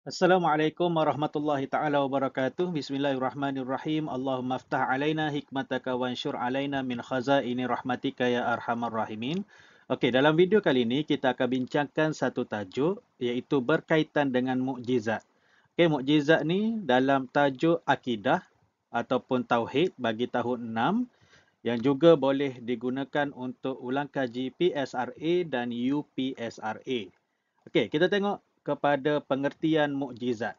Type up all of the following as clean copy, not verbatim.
Assalamualaikum warahmatullahi taala wabarakatuh. Bismillahirrahmanirrahim. Allahumma aftah alaina hikmataka wansyur alaina min khazaini rahmatika ya arhamar rahimin. Okey, dalam video kali ini kita akan bincangkan satu tajuk iaitu berkaitan dengan mukjizat. Okey, mukjizat ni dalam tajuk akidah ataupun tauhid bagi tahun 6 yang juga boleh digunakan untuk ulang kaji PSRA dan UPSRA. Okey, kita tengok kepada pengertian mukjizat.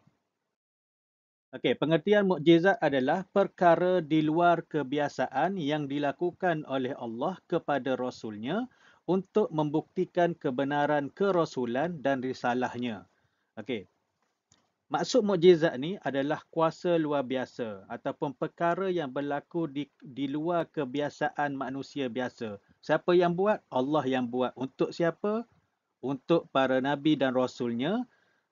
Okey, pengertian mukjizat adalah perkara di luar kebiasaan yang dilakukan oleh Allah kepada Rasulnya untuk membuktikan kebenaran kerasulan dan risalahnya. Okey, maksud mukjizat ni adalah kuasa luar biasa ataupun perkara yang berlaku di luar kebiasaan manusia biasa. Siapa yang buat? Allah yang buat. Untuk siapa? Untuk para nabi dan rasulnya.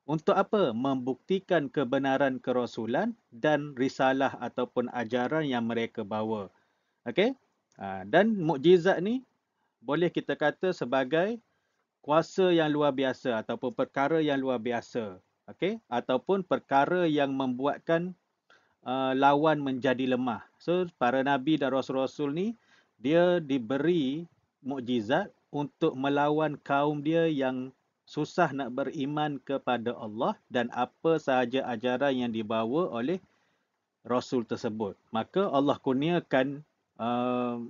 Untuk apa? Membuktikan kebenaran kerasulan dan risalah ataupun ajaran yang mereka bawa. Okey? Dan mukjizat ni boleh kita kata sebagai kuasa yang luar biasa ataupun perkara yang luar biasa. Okey? Ataupun perkara yang membuatkan lawan menjadi lemah. So, para nabi dan rasul-rasul ni dia diberi mukjizat untuk melawan kaum dia yang susah nak beriman kepada Allah dan apa sahaja ajaran yang dibawa oleh rasul tersebut. Maka Allah kurniakan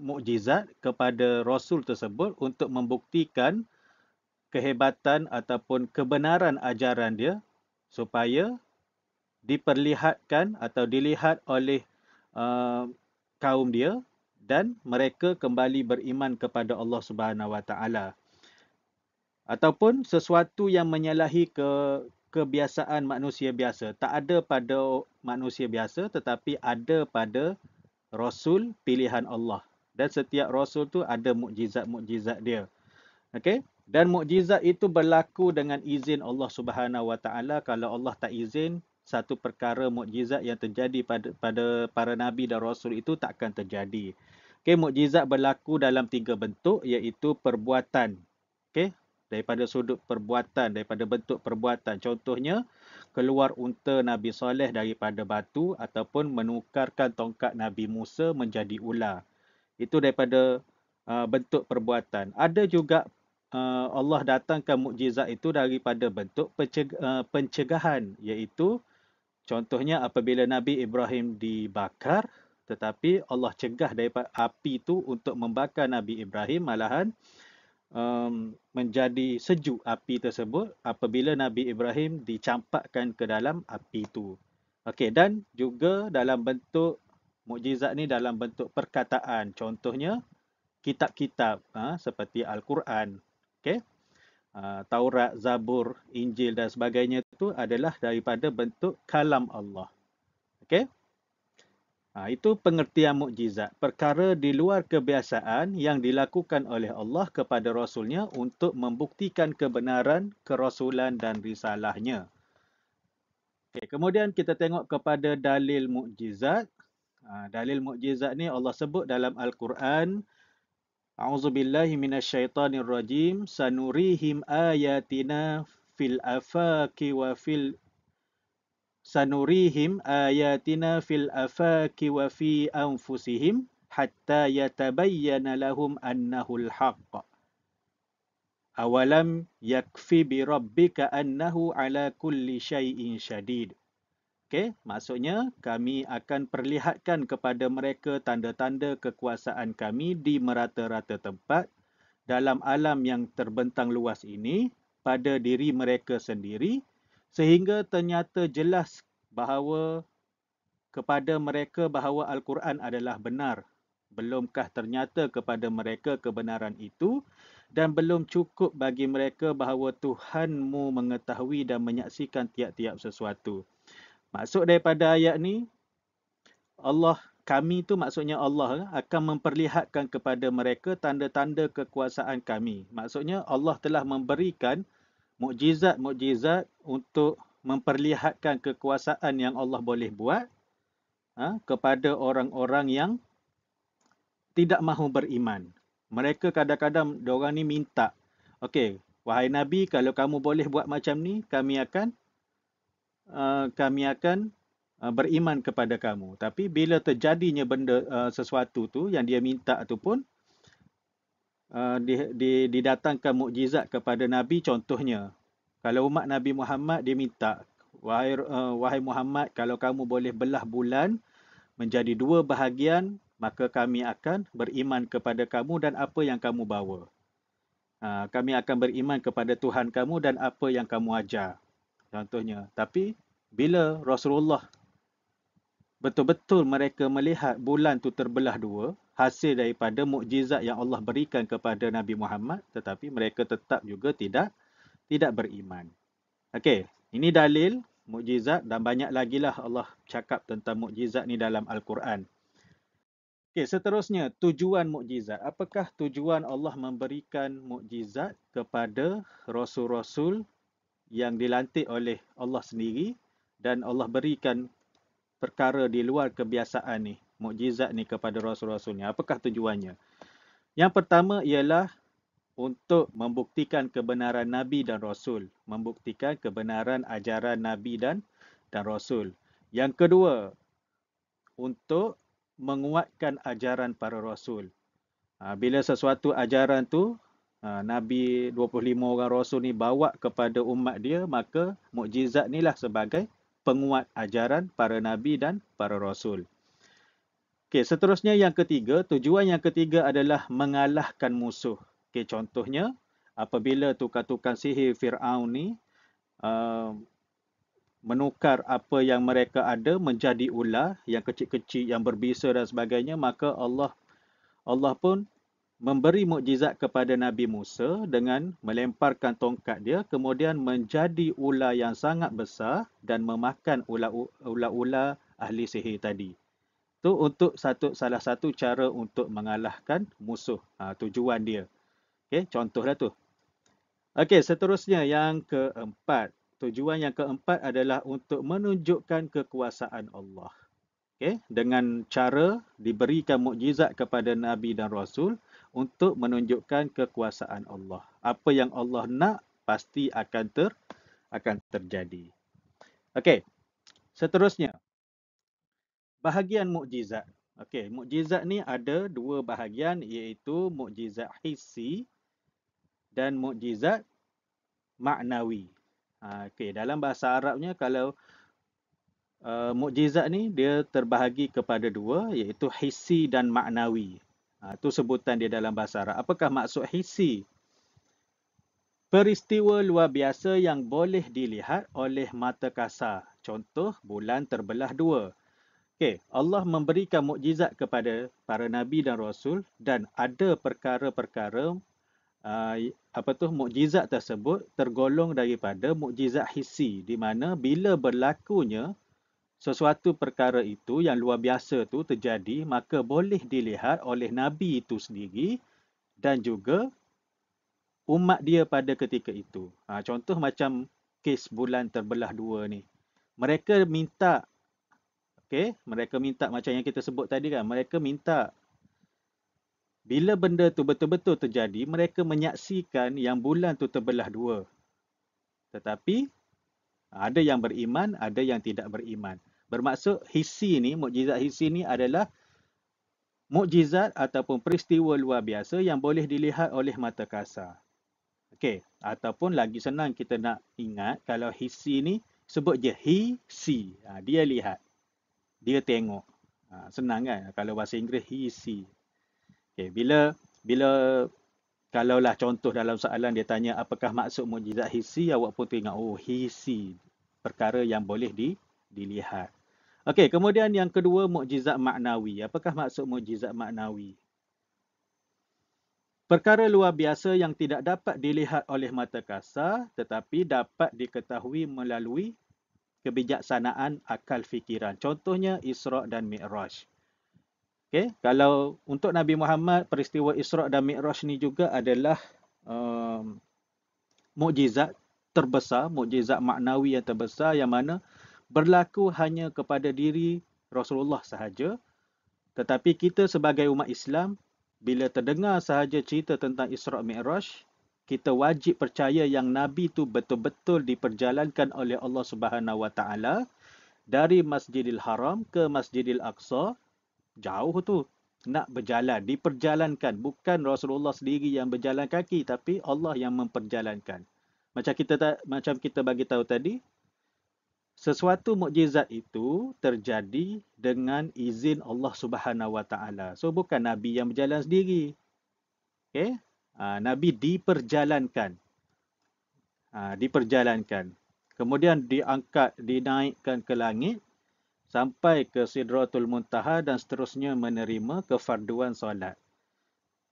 mukjizat kepada rasul tersebut untuk membuktikan kehebatan ataupun kebenaran ajaran dia supaya diperlihatkan atau dilihat oleh kaum dia dan mereka kembali beriman kepada Allah Subhanahu Wa Taala. Ataupun sesuatu yang menyalahi kebiasaan manusia biasa. Tak ada pada manusia biasa tetapi ada pada Rasul pilihan Allah. Dan setiap Rasul tu ada mukjizat-mukjizat dia. Okey? Dan mukjizat itu berlaku dengan izin Allah Subhanahu Wa Taala. Kalau Allah tak izin, satu perkara mukjizat yang terjadi pada para nabi dan rasul itu takkan terjadi. Okey, mukjizat berlaku dalam 3 bentuk iaitu perbuatan. Okey? Daripada sudut perbuatan, daripada bentuk perbuatan. Contohnya, keluar unta Nabi Saleh daripada batu ataupun menukarkan tongkat Nabi Musa menjadi ular. Itu daripada bentuk perbuatan. Ada juga Allah datangkan mukjizat itu daripada bentuk pencegahan, iaitu contohnya apabila Nabi Ibrahim dibakar, tetapi Allah cegah daripada api itu untuk membakar Nabi Ibrahim, malahan menjadi sejuk api tersebut apabila Nabi Ibrahim dicampakkan ke dalam api itu. Okey, dan juga dalam bentuk mukjizat ni dalam bentuk perkataan. Contohnya kitab-kitab seperti Al-Quran, okey, Taurat, Zabur, Injil dan sebagainya itu adalah daripada bentuk kalam Allah. Okey. Itu pengertian mukjizat. Perkara di luar kebiasaan yang dilakukan oleh Allah kepada Rasulnya untuk membuktikan kebenaran kerasulan dan risalahnya. Okay, kemudian kita tengok kepada dalil mukjizat. Dalil mukjizat ni Allah sebut dalam Al-Quran. A'udzubillahi minasyaitonirrajim. Sanurihim ayatina fil afaki wa fil Sanurihim ayatina fil afaki wa fi anfusihim hatta yatabayyana lahum annahul haqq. Awalam yakfi bi rabbika annahu ala kulli syai'in syadid. Okey, maksudnya kami akan perlihatkan kepada mereka tanda-tanda kekuasaan kami di merata-rata tempat dalam alam yang terbentang luas ini pada diri mereka sendiri, sehingga ternyata jelas bahawa kepada mereka bahawa Al-Quran adalah benar. Belumkah ternyata kepada mereka kebenaran itu, dan belum cukup bagi mereka bahawa Tuhanmu mengetahui dan menyaksikan tiap-tiap sesuatu. Maksud daripada ayat ni, kami tu maksudnya Allah akan memperlihatkan kepada mereka tanda-tanda kekuasaan kami. Maksudnya Allah telah memberikan mukjizat-mukjizat untuk memperlihatkan kekuasaan yang Allah boleh buat kepada orang-orang yang tidak mahu beriman. Mereka kadang-kadang diorang ni minta, okey, wahai Nabi, kalau kamu boleh buat macam ni, kami akan kami akan beriman kepada kamu. Tapi bila terjadinya benda sesuatu tu yang dia minta tu pun didatangkan mukjizat kepada Nabi. Contohnya, kalau umat Nabi Muhammad dia minta, wahai Muhammad, kalau kamu boleh belah bulan menjadi dua bahagian, maka kami akan beriman kepada kamu dan apa yang kamu bawa. Kami akan beriman kepada Tuhan kamu dan apa yang kamu ajar. Contohnya. Tapi bila Rasulullah betul-betul mereka melihat bulan tu terbelah dua, hasil daripada mukjizat yang Allah berikan kepada Nabi Muhammad, tetapi mereka tetap juga tidak beriman. Okey, ini dalil mukjizat dan banyak lagi lah Allah cakap tentang mukjizat ni dalam Al-Quran. Okey, seterusnya tujuan mukjizat. Apakah tujuan Allah memberikan mukjizat kepada rasul-rasul yang dilantik oleh Allah sendiri dan Allah berikan perkara di luar kebiasaan ni, mukjizat ni kepada rasul-rasulnya? Apakah tujuannya? Yang pertama ialah untuk membuktikan kebenaran Nabi dan Rasul. Membuktikan kebenaran ajaran Nabi dan Rasul. Yang kedua, untuk menguatkan ajaran para Rasul. Bila sesuatu ajaran tu, Nabi 25 orang Rasul ni bawa kepada umat dia, maka mukjizat ni lah sebagai penguat ajaran para Nabi dan para Rasul. Okey, seterusnya yang ketiga, tujuan yang ketiga adalah mengalahkan musuh. Okey, contohnya apabila tukar-tukar sihir Firaun ni menukar apa yang mereka ada menjadi ular yang kecil-kecil yang berbisa dan sebagainya, maka Allah pun memberi mukjizat kepada Nabi Musa dengan melemparkan tongkat dia kemudian menjadi ular yang sangat besar dan memakan ular-ular ahli sihir tadi. Itu untuk salah satu cara untuk mengalahkan musuh. Tujuan dia. Okey, contohlah tu. Okey, seterusnya yang keempat. Tujuan yang keempat adalah untuk menunjukkan kekuasaan Allah. Okey, dengan cara diberikan mukjizat kepada Nabi dan Rasul untuk menunjukkan kekuasaan Allah. Apa yang Allah nak pasti akan terjadi. Okey, seterusnya. Bahagian mukjizat. Okey, mukjizat ni ada dua bahagian, iaitu mukjizat hissi dan mukjizat maknawi. Okey, dalam bahasa Arabnya kalau mukjizat ni dia terbahagi kepada dua, iaitu hissi dan maknawi. Itu sebutan dia dalam bahasa Arab. Apakah maksud hissi? Peristiwa luar biasa yang boleh dilihat oleh mata kasar. Contoh, bulan terbelah dua. Okey, Allah memberikan mukjizat kepada para nabi dan rasul dan ada perkara-perkara mukjizat tersebut tergolong daripada mukjizat hissi, di mana bila berlakunya sesuatu perkara itu yang luar biasa tu terjadi, maka boleh dilihat oleh nabi itu sendiri dan juga umat dia pada ketika itu. Contoh macam kes bulan terbelah dua ni. Mereka minta mereka minta macam yang kita sebut tadi kan. Mereka minta bila benda tu betul-betul terjadi, mereka menyaksikan yang bulan tu terbelah dua. Tetapi ada yang beriman, ada yang tidak beriman. Bermaksud hissi ni, mukjizat hissi ni adalah mukjizat ataupun peristiwa luar biasa yang boleh dilihat oleh mata kasar. Okey, ataupun lagi senang kita nak ingat, kalau hissi ni sebut je he-see. Dia lihat. Dia tengok. Senang kan? Kalau bahasa Inggeris, he see. Okay, bila kalaulah contoh dalam soalan dia tanya apakah maksud mukjizat hissi, awak pun tengok, oh he see. Perkara yang boleh dilihat. Okey, kemudian yang kedua, mukjizat maknawi. Apakah maksud mukjizat maknawi? Perkara luar biasa yang tidak dapat dilihat oleh mata kasar tetapi dapat diketahui melalui kebijaksanaan akal fikiran. Contohnya Isra' dan Mi'raj. Okay? Kalau untuk Nabi Muhammad, peristiwa Isra' dan Mi'raj ni juga adalah mukjizat terbesar, mukjizat maknawi yang terbesar yang mana berlaku hanya kepada diri Rasulullah sahaja. Tetapi kita sebagai umat Islam, bila terdengar sahaja cerita tentang Isra' Mi'raj, kita wajib percaya yang Nabi tu betul-betul diperjalankan oleh Allah Subhanahu Wa Taala dari Masjidil Haram ke Masjidil Aqsa. Jauh tu. Nak berjalan, diperjalankan. Bukan Rasulullah sendiri yang berjalan kaki, tapi Allah yang memperjalankan. Macam kita bagi tahu tadi, sesuatu mukjizat itu terjadi dengan izin Allah Subhanahu Wa Taala. So bukan Nabi yang berjalan sendiri. Okay? Nabi diperjalankan. Diperjalankan. Kemudian diangkat, dinaikkan ke langit sampai ke Sidratul Muntaha dan seterusnya menerima kefarduan solat.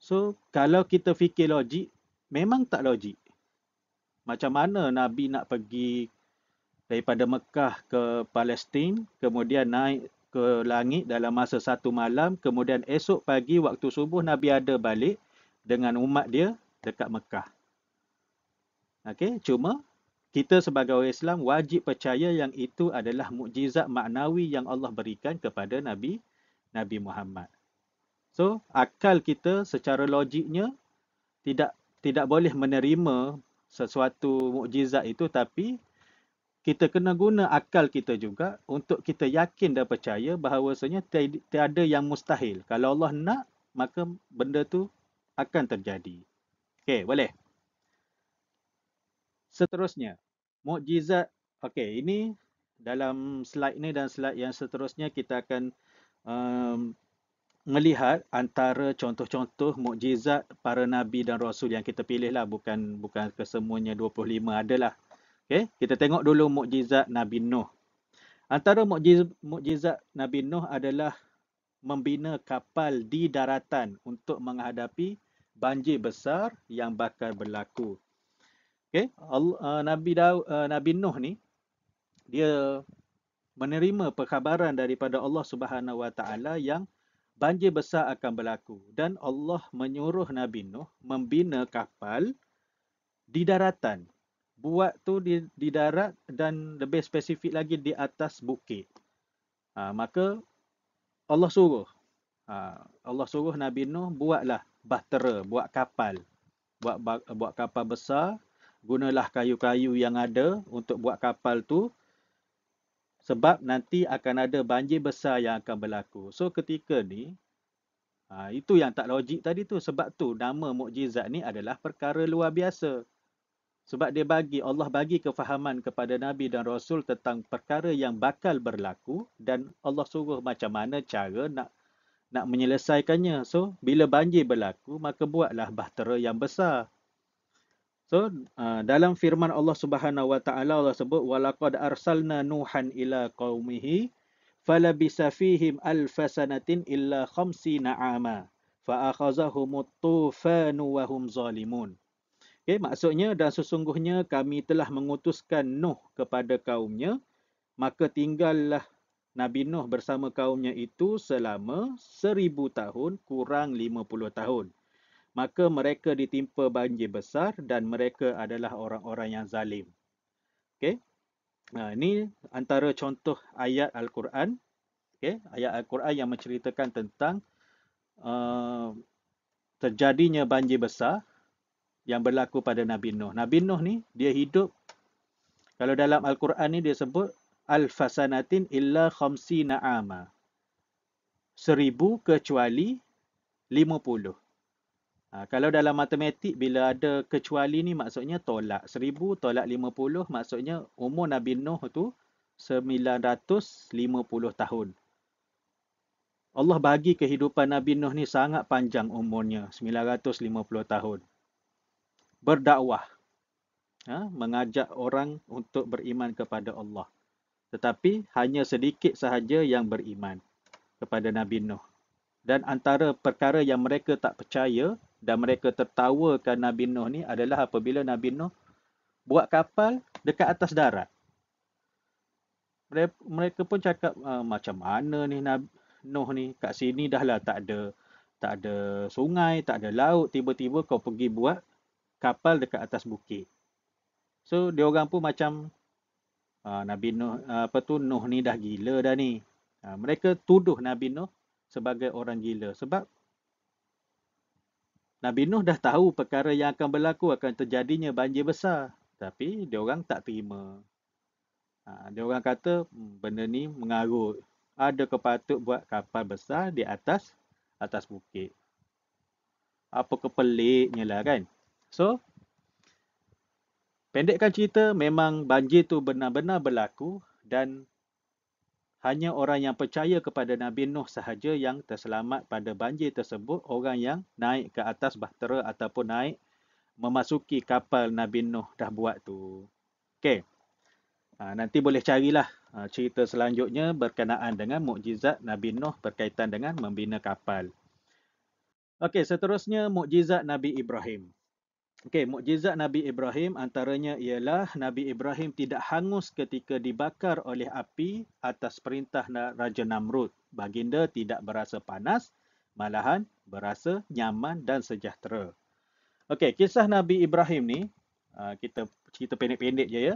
So, kalau kita fikir logik, memang tak logik. Macam mana Nabi nak pergi daripada Mekah ke Palestin, kemudian naik ke langit dalam masa satu malam, kemudian esok pagi waktu subuh Nabi ada balik dengan umat dia dekat Mekah. Okey, cuma kita sebagai orang Islam wajib percaya yang itu adalah mukjizat maknawi yang Allah berikan kepada Nabi Muhammad. So, akal kita secara logiknya tidak boleh menerima sesuatu mukjizat itu, tapi kita kena guna akal kita juga untuk kita yakin dan percaya bahawasanya tiada yang mustahil. Kalau Allah nak, maka benda tu akan terjadi. Okey, boleh. Seterusnya, mukjizat. Okey, ini dalam slide ni dan slide yang seterusnya kita akan melihat antara contoh-contoh mukjizat para nabi dan rasul yang kita pilih lah, bukan kesemuanya 25 adalah. Okey, kita tengok dulu mukjizat Nabi Nuh. Antara mukjizat Nabi Nuh adalah membina kapal di daratan untuk menghadapi banjir besar yang bakal berlaku. Okey, Nabi Nuh ni dia menerima perkhabaran daripada Allah Subhanahu Wa Taala yang banjir besar akan berlaku, dan Allah menyuruh Nabi Nuh membina kapal di daratan. Buat tu di darat dan lebih spesifik lagi di atas bukit. Maka Allah suruh Nabi Nuh buatlah bahtera, buat kapal. Buat kapal besar, gunalah kayu-kayu yang ada untuk buat kapal tu, sebab nanti akan ada banjir besar yang akan berlaku. So ketika ni, itu yang tak logik tadi tu. Sebab tu nama mukjizat ni adalah perkara luar biasa. Sebab Allah bagi kefahaman kepada Nabi dan Rasul tentang perkara yang bakal berlaku, dan Allah suruh macam mana cara nak menyelesaikannya. So bila banjir berlaku, maka buatlah bahtera yang besar. So, dalam firman Allah Subhanahu Wa Taala, Allah sebut walaqad arsalna nuhan ila qaumihi falabisa fihim alfasanatin illa khamsina ama fa akhazahumut tufanu wa hum zalimun. Okey, maksudnya, dan sesungguhnya kami telah mengutuskan Nuh kepada kaumnya, maka tinggallah Nabi Nuh bersama kaumnya itu selama 1000 tahun kurang 50 tahun. Maka mereka ditimpa banjir besar dan mereka adalah orang-orang yang zalim. Okey. Ini antara contoh ayat Al-Quran. Okey, ayat Al-Quran yang menceritakan tentang terjadinya banjir besar yang berlaku pada Nabi Nuh. Nabi Nuh ni dia hidup, kalau dalam Al-Quran ni dia sebut alfasanatin illa khamsina ama. 1000 kecuali 50. Kalau dalam matematik, bila ada kecuali ni maksudnya tolak. 1000 tolak 50 maksudnya umur Nabi Nuh tu 950 tahun. Allah bagi kehidupan Nabi Nuh ni sangat panjang umurnya, 950 tahun. Berdakwah. Mengajak orang untuk beriman kepada Allah. Tetapi hanya sedikit sahaja yang beriman kepada Nabi Nuh. Dan antara perkara yang mereka tak percaya dan mereka tertawakan Nabi Nuh ni adalah apabila Nabi Nuh buat kapal dekat atas darat. Mereka pun cakap, macam mana ni Nuh ni, kat sini dah lah tak ada sungai, tak ada laut, tiba-tiba kau pergi buat kapal dekat atas bukit. So dia orang pun macam Nabi Nuh, Nuh ni dah gila dah ni. Mereka tuduh Nabi Nuh sebagai orang gila sebab Nabi Nuh dah tahu perkara yang akan berlaku, akan terjadinya banjir besar. Tapi dia orang tak terima. Dia orang kata benda ni mengarut. Ada kepatut buat kapal besar di atas bukit. Apa kepeliknya lah kan. So, pendekkan cerita, memang banjir tu benar-benar berlaku dan hanya orang yang percaya kepada Nabi Nuh sahaja yang terselamat pada banjir tersebut, orang yang naik ke atas bahtera ataupun naik memasuki kapal Nabi Nuh dah buat tu. Okey. Nanti boleh carilah cerita selanjutnya berkenaan dengan mukjizat Nabi Nuh berkaitan dengan membina kapal. Okey, seterusnya mukjizat Nabi Ibrahim. Okey, mukjizat Nabi Ibrahim antaranya ialah Nabi Ibrahim tidak hangus ketika dibakar oleh api atas perintah Raja Namrud. Baginda tidak berasa panas, malahan berasa nyaman dan sejahtera. Okey, kisah Nabi Ibrahim ni, kita cerita pendek-pendek je ya.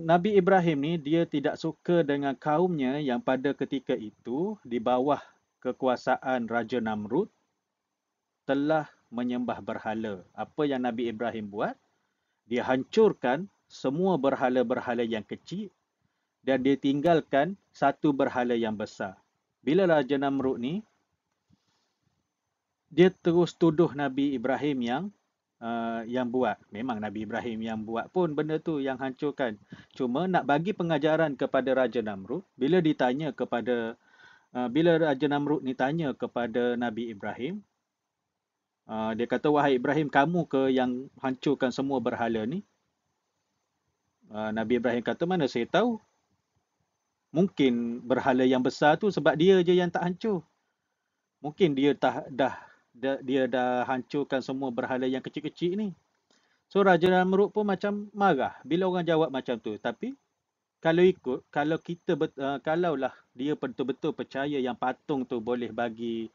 Nabi Ibrahim ni dia tidak suka dengan kaumnya yang pada ketika itu di bawah kekuasaan Raja Namrud telah menyembah berhala. Apa yang Nabi Ibrahim buat? Dia hancurkan semua berhala-berhala yang kecil dan dia tinggalkan satu berhala yang besar. Bila Raja Namrud ni, dia terus tuduh Nabi Ibrahim yang buat. Memang Nabi Ibrahim yang buat pun benda tu yang hancurkan. Cuma nak bagi pengajaran kepada Raja Namrud, bila Raja Namrud ni tanya kepada Nabi Ibrahim, dia kata, wahai Ibrahim, kamu ke yang hancurkan semua berhala ni? Nabi Ibrahim kata, mana saya tahu. Mungkin berhala yang besar tu sebab dia je yang tak hancur. Mungkin dia dah hancurkan semua berhala yang kecil-kecil ni. So Raja Namrud pun macam marah bila orang jawab macam tu. Tapi kalaulah dia betul-betul percaya yang patung tu boleh bagi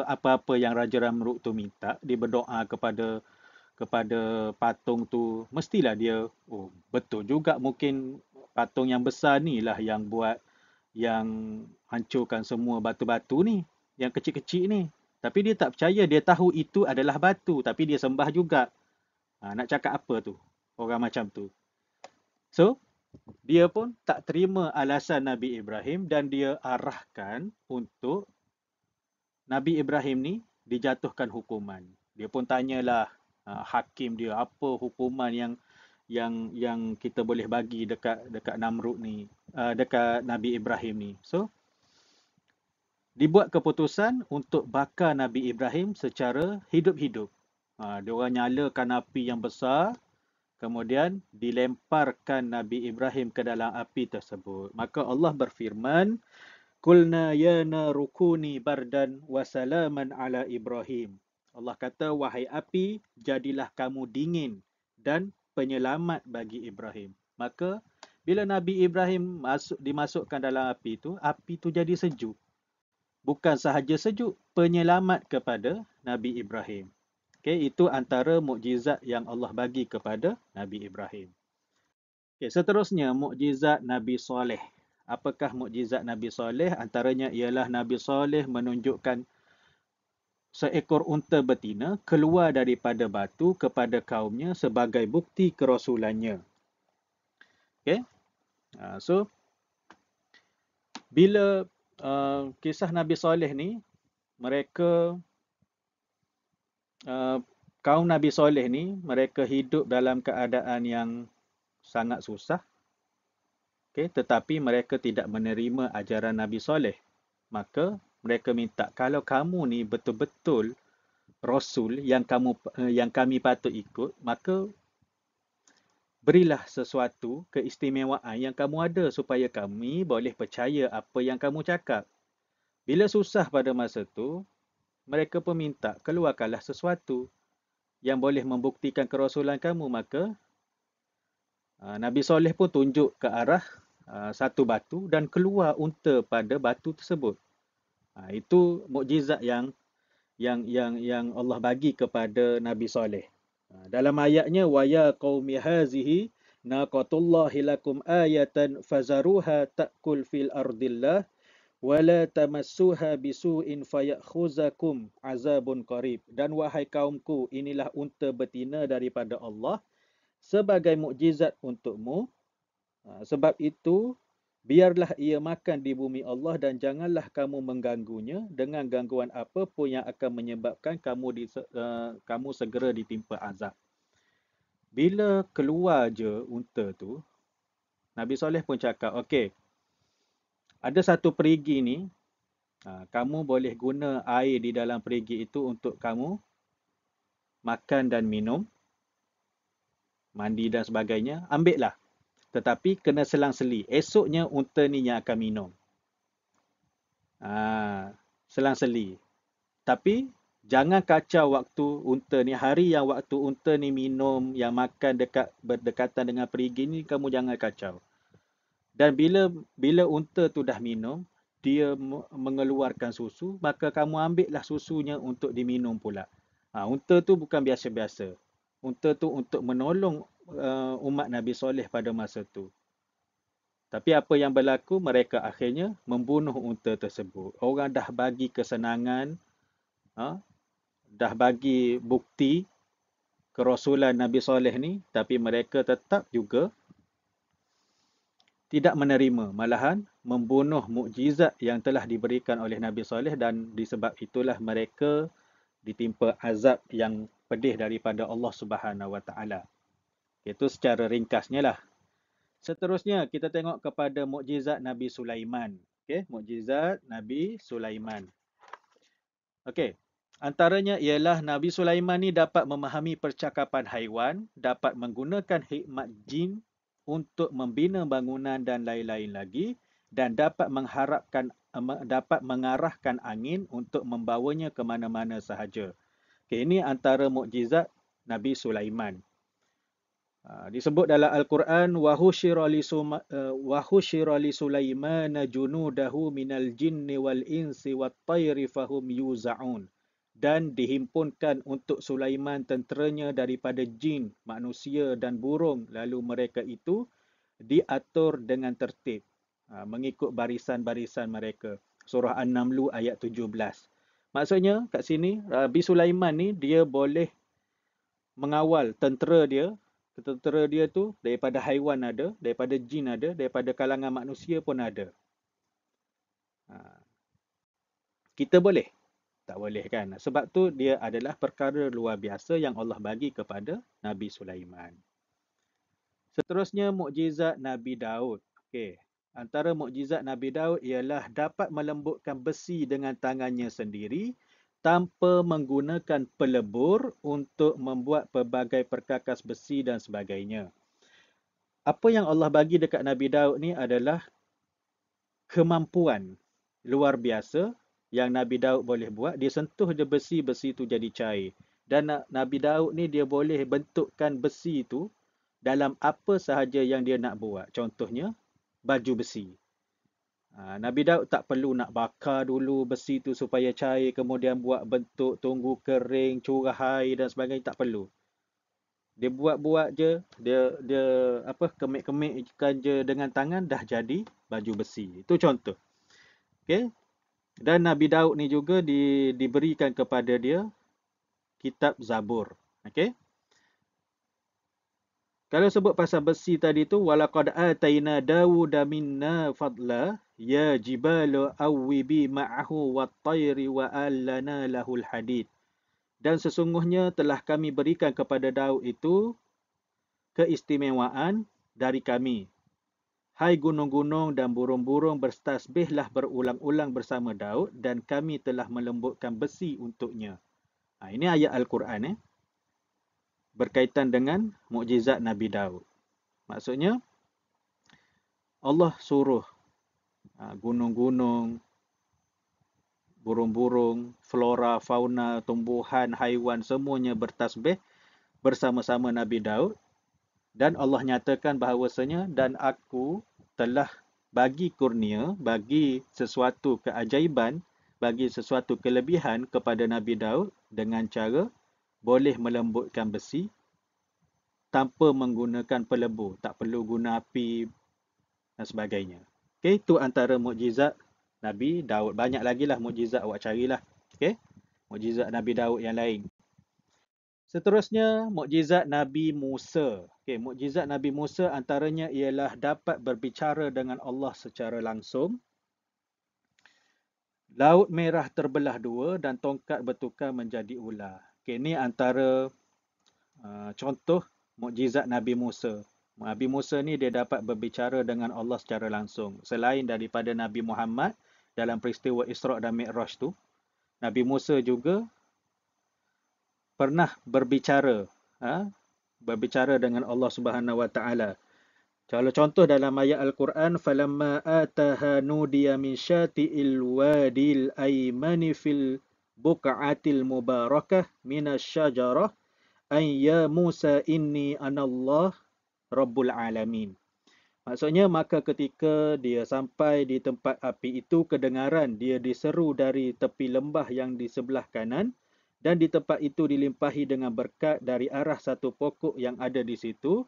apa-apa yang Raja Namrud tu minta, dia berdoa kepada patung tu, mestilah dia, betul juga, mungkin patung yang besar ni lah yang hancurkan semua batu-batu ni, yang kecil-kecil ni. Tapi dia tak percaya, dia tahu itu adalah batu, tapi dia sembah juga. Nak cakap apa tu orang macam tu? So, dia pun tak terima alasan Nabi Ibrahim dan dia arahkan untuk Nabi Ibrahim ni dijatuhkan hukuman. Dia pun tanyalah hakim dia, apa hukuman yang kita boleh bagi dekat Namrud ni, dekat Nabi Ibrahim ni. So, dibuat keputusan untuk bakar Nabi Ibrahim secara hidup-hidup. Dia orang nyalakan api yang besar, kemudian dilemparkan Nabi Ibrahim ke dalam api tersebut. Maka Allah berfirman, Qulna ya naru kuni bardan wa salaman ala Ibrahim. Allah kata, wahai api, jadilah kamu dingin dan penyelamat bagi Ibrahim. Maka bila Nabi Ibrahim dimasukkan dalam api tu jadi sejuk. Bukan sahaja sejuk, penyelamat kepada Nabi Ibrahim. Okay, itu antara mukjizat yang Allah bagi kepada Nabi Ibrahim. Okay, seterusnya mukjizat Nabi Saleh. Apakah mukjizat Nabi Saleh? Antaranya ialah Nabi Saleh menunjukkan seekor unta betina keluar daripada batu kepada kaumnya sebagai bukti kerasulannya. Okay? So, bila kisah Nabi Saleh ni, kaum Nabi Saleh ni, mereka hidup dalam keadaan yang sangat susah. Okay, tetapi mereka tidak menerima ajaran Nabi Saleh. Maka mereka minta, kalau kamu ni betul-betul Rasul yang kami patut ikut, maka berilah sesuatu keistimewaan yang kamu ada supaya kami boleh percaya apa yang kamu cakap. Bila susah pada masa tu, mereka pun minta, keluarkanlah sesuatu yang boleh membuktikan kerasulan kamu. Maka Nabi Saleh pun tunjuk ke arah satu batu dan keluar unta pada batu tersebut. Itu mukjizat yang Allah bagi kepada Nabi Saleh. Dalam ayatnya, wa ya qaumi hazihi naqatullahi lakum ayatan fazaruha ta'kul fil ardillah wala tamassuha bisu'in fayakhuzakum azabun qarib. Dan wahai kaumku, inilah unta betina daripada Allah sebagai mukjizat untukmu. Sebab itu, biarlah ia makan di bumi Allah dan janganlah kamu mengganggunya dengan gangguan apa pun yang akan menyebabkan kamu segera ditimpa azab. Bila keluar je unta tu, Nabi Soleh pun cakap, okey, ada satu perigi ni, kamu boleh guna air di dalam perigi itu untuk kamu makan dan minum, mandi dan sebagainya, ambillah. Tetapi kena selang-seli. Esoknya unta ni yang akan minum. Selang-seli. Tapi jangan kacau waktu unta ni. Hari yang waktu unta ni minum, yang makan berdekatan dengan perigi ni, kamu jangan kacau. Dan bila unta tu dah minum, dia mengeluarkan susu, maka kamu ambillah susunya untuk diminum pula. Unta tu bukan biasa-biasa. Unta tu untuk menolong umat Nabi Soleh pada masa tu. Tapi apa yang berlaku, mereka akhirnya membunuh unta tersebut. Orang dah bagi kesenangan, dah bagi bukti kerasulan Nabi Soleh ni, tapi mereka tetap juga tidak menerima, malahan membunuh mukjizat yang telah diberikan oleh Nabi Soleh, dan disebab itulah mereka ditimpa azab yang pedih daripada Allah Subhanahu Wa Taala. Itu secara ringkasnya lah. Seterusnya kita tengok kepada mukjizat Nabi Sulaiman. Okey, mukjizat Nabi Sulaiman. Okey. Antaranya ialah Nabi Sulaiman ni dapat memahami percakapan haiwan, dapat menggunakan hikmat jin untuk membina bangunan dan lain-lain lagi, dan dapat mengarahkan angin untuk membawanya ke mana-mana sahaja. Okay, ini antara mukjizat Nabi Sulaiman. Disebut dalam Al-Quran, wahusyira li Sulaiman junudahu minal jinni wal insi wat tayri fahum yuza'un. Dan dihimpunkan untuk Sulaiman tenteranya daripada jin, manusia dan burung, lalu mereka itu diatur dengan tertib, mengikut barisan-barisan mereka. Surah An-Naml ayat 17. Maksudnya kat sini Nabi Sulaiman ni dia boleh mengawal tentera dia tu daripada haiwan ada, daripada jin ada, daripada kalangan manusia pun ada. Kita boleh? Tak boleh kan? Sebab tu dia adalah perkara luar biasa yang Allah bagi kepada Nabi Sulaiman. Seterusnya mukjizat Nabi Daud. Okey. Antara mukjizat Nabi Daud ialah dapat melembutkan besi dengan tangannya sendiri tanpa menggunakan pelebur untuk membuat pelbagai perkakas besi dan sebagainya. Apa yang Allah bagi dekat Nabi Daud ni adalah kemampuan luar biasa yang Nabi Daud boleh buat. Dia sentuh je besi, besi tu jadi cair. Dan Nabi Daud ni dia boleh bentukkan besi tu dalam apa sahaja yang dia nak buat. Contohnya, baju besi. Nabi Daud tak perlu nak bakar dulu besi tu supaya cair, kemudian buat bentuk, tunggu kering, curah air dan sebagainya. Tak perlu. Dia buat-buat je, dia kemik-kemikkan je dengan tangan, dah jadi baju besi. Itu contoh. Okey. Dan Nabi Daud ni juga diberikan kepada dia kitab Zabur. Okey. Kalau sebut pasal besi tadi tu, walaqad ataina Dawuda minna fadla ya jibalu awwibi ma'ahu wat-tayri wa allana lahul hadid. Dan sesungguhnya telah kami berikan kepada Daud itu keistimewaan dari kami. Hai gunung-gunung dan burung-burung, bertasbihlah berulang-ulang bersama Daud, dan kami telah melembutkan besi untuknya. Ini ayat Al-Quran berkaitan dengan mukjizat Nabi Daud. Maksudnya, Allah suruh gunung-gunung, burung-burung, flora, fauna, tumbuhan, haiwan, semuanya bertasbih bersama-sama Nabi Daud. Dan Allah nyatakan bahawasanya, dan aku telah bagi kurnia, bagi sesuatu keajaiban, bagi sesuatu kelebihan kepada Nabi Daud dengan cara boleh melembutkan besi tanpa menggunakan pelebur. Tak perlu guna api dan sebagainya. Okay, itu antara mukjizat Nabi Daud. Banyak lagi lah mukjizat, awak carilah. Okey. Mukjizat Nabi Daud yang lain. Seterusnya, mukjizat Nabi Musa. Okey, mukjizat Nabi Musa antaranya ialah dapat berbicara dengan Allah secara langsung. Laut Merah terbelah dua dan tongkat bertukar menjadi ular. Okey, ini antara contoh mukjizat Nabi Musa. Nabi Musa ni dia dapat berbicara dengan Allah secara langsung. Selain daripada Nabi Muhammad dalam peristiwa Isra' dan Mi'raj tu, Nabi Musa juga pernah berbicara berbicara dengan Allah Subhanahu Wa Taala. Kalau contoh dalam ayat Al-Quran, falamma ataha nudiya min syati'il wadil aymani fil buq'atil mubarakah minasy-syajarah ay ya Musa inni anallah rabbul alamin. Maksudnya maka ketika dia sampai di tempat api itu, kedengaran dia diseru dari tepi lembah yang di sebelah kanan, dan di tempat itu dilimpahi dengan berkat dari arah satu pokok yang ada di situ.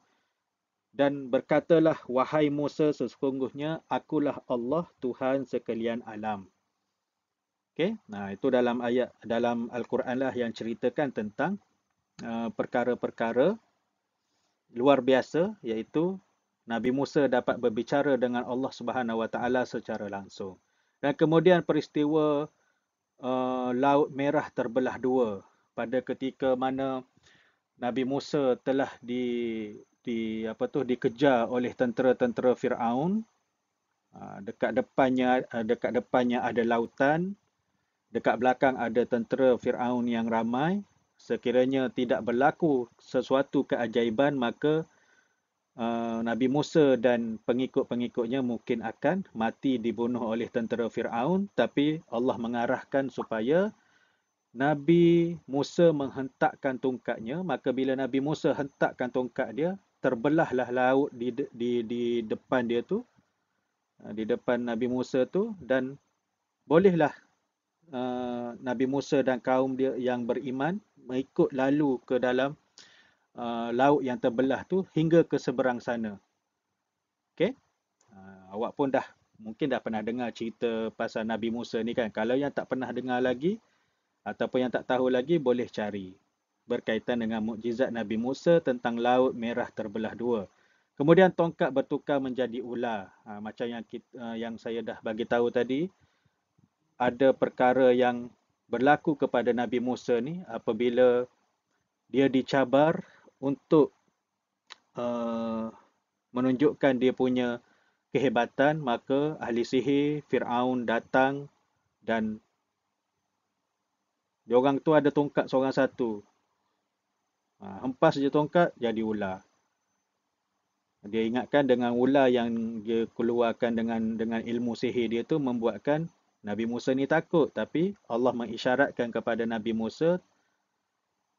Dan berkatalah, wahai Musa, sesungguhnya akulah Allah Tuhan sekalian alam. Okey, nah itu dalam ayat dalam Al-Quran lah yang ceritakan tentang perkara-perkara luar biasa, iaitu Nabi Musa dapat berbicara dengan Allah Subhanahu Wa Taala secara langsung. Dan kemudian peristiwa Laut Merah terbelah dua pada ketika mana Nabi Musa telah dikejar oleh tentera-tentera Firaun. Dekat depannya ada lautan, dekat belakang ada tentera Firaun yang ramai. Sekiranya tidak berlaku sesuatu keajaiban, maka Nabi Musa dan pengikut-pengikutnya mungkin akan mati dibunuh oleh tentera Firaun. Tapi Allah mengarahkan supaya Nabi Musa menghentakkan tongkatnya. Maka bila Nabi Musa hentakkan tongkat dia, terbelahlah laut di depan dia tu, di depan Nabi Musa tu, dan bolehlah Nabi Musa dan kaum dia yang beriman mengikut lalu ke dalam laut yang terbelah tu hingga ke seberang sana. Okey? Awak pun mungkin dah pernah dengar cerita pasal Nabi Musa ni kan. Kalau yang tak pernah dengar lagi ataupun yang tak tahu lagi, boleh cari berkaitan dengan mukjizat Nabi Musa tentang Laut Merah terbelah dua. Kemudian tongkat bertukar menjadi ular. Macam yang saya dah bagi tahu tadi, ada perkara yang berlaku kepada Nabi Musa ni apabila dia dicabar untuk menunjukkan dia punya kehebatan, maka ahli sihir Firaun datang dan diorang tu ada tongkat seorang satu. Hempas je tongkat, jadi ular. Dia ingatkan dengan ular yang dia keluarkan dengan ilmu sihir dia tu membuatkan Nabi Musa ni takut. Tapi Allah mengisyaratkan kepada Nabi Musa,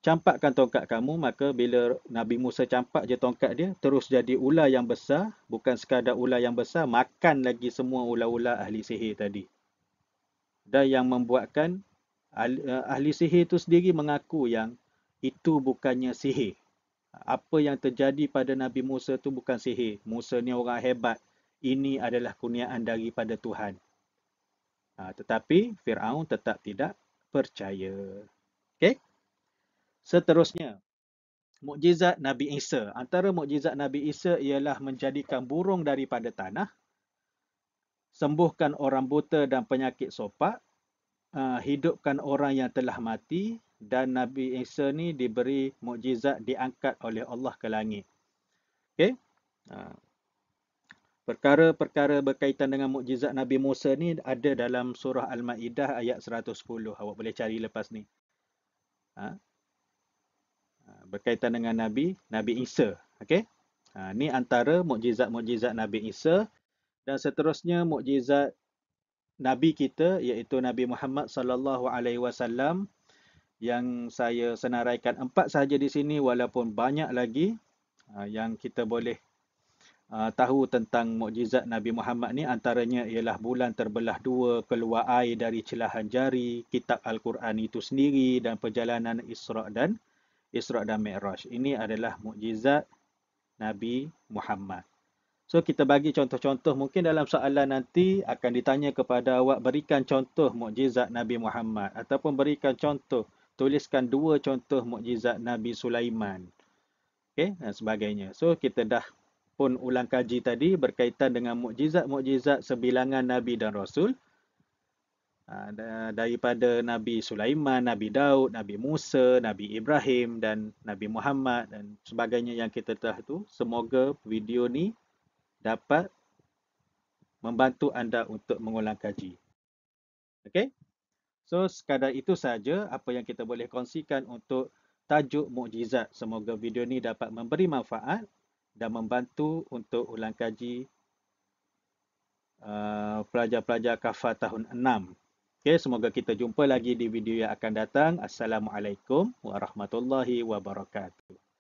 campakkan tongkat kamu. Maka bila Nabi Musa campak je tongkat dia, terus jadi ular yang besar. Bukan sekadar ular yang besar, makan lagi semua ular-ular ahli sihir tadi. Dan yang membuatkan ahli sihir itu sendiri mengaku yang itu bukannya sihir. Apa yang terjadi pada Nabi Musa itu bukan sihir. Musa ni orang hebat. Ini adalah kurniaan daripada Tuhan. Tetapi Firaun tetap tidak percaya. Okey. Seterusnya, mukjizat Nabi Isa. Antara mukjizat Nabi Isa ialah menjadikan burung daripada tanah, sembuhkan orang buta dan penyakit sopak, hidupkan orang yang telah mati, dan Nabi Isa ni diberi mukjizat diangkat oleh Allah ke langit. Okey. Perkara-perkara berkaitan dengan mukjizat Nabi Musa ni ada dalam surah Al-Maidah ayat 110. Awak boleh cari lepas ni. Berkaitan dengan Nabi Isa. Okey. Ni antara mukjizat-mukjizat Nabi Isa. Dan seterusnya mukjizat Nabi kita, iaitu Nabi Muhammad sallallahu alaihi wasallam, yang saya senaraikan 4 sahaja di sini, walaupun banyak lagi yang kita boleh tahu tentang mukjizat Nabi Muhammad ni. Antaranya ialah bulan terbelah dua, keluar air dari celahan jari, kitab Al-Quran itu sendiri, dan perjalanan Isra' dan Mi'raj. Ini adalah mukjizat Nabi Muhammad. So kita bagi contoh-contoh, mungkin dalam soalan nanti akan ditanya kepada awak berikan contoh mukjizat Nabi Muhammad ataupun berikan contoh, tuliskan 2 contoh mukjizat Nabi Sulaiman. Okey, dan sebagainya. So kita dah pun ulang kaji tadi berkaitan dengan mukjizat-mukjizat sebilangan Nabi dan Rasul. Daripada Nabi Sulaiman, Nabi Daud, Nabi Musa, Nabi Ibrahim dan Nabi Muhammad dan sebagainya yang kita telah tu. Semoga video ni dapat membantu anda untuk mengulang kaji. Okey? So sekadar itu saja apa yang kita boleh kongsikan untuk tajuk mukjizat. Semoga video ni dapat memberi manfaat dan membantu untuk ulang kaji pelajar-pelajar kafah tahun 6. Okey, semoga kita jumpa lagi di video yang akan datang. Assalamualaikum warahmatullahi wabarakatuh.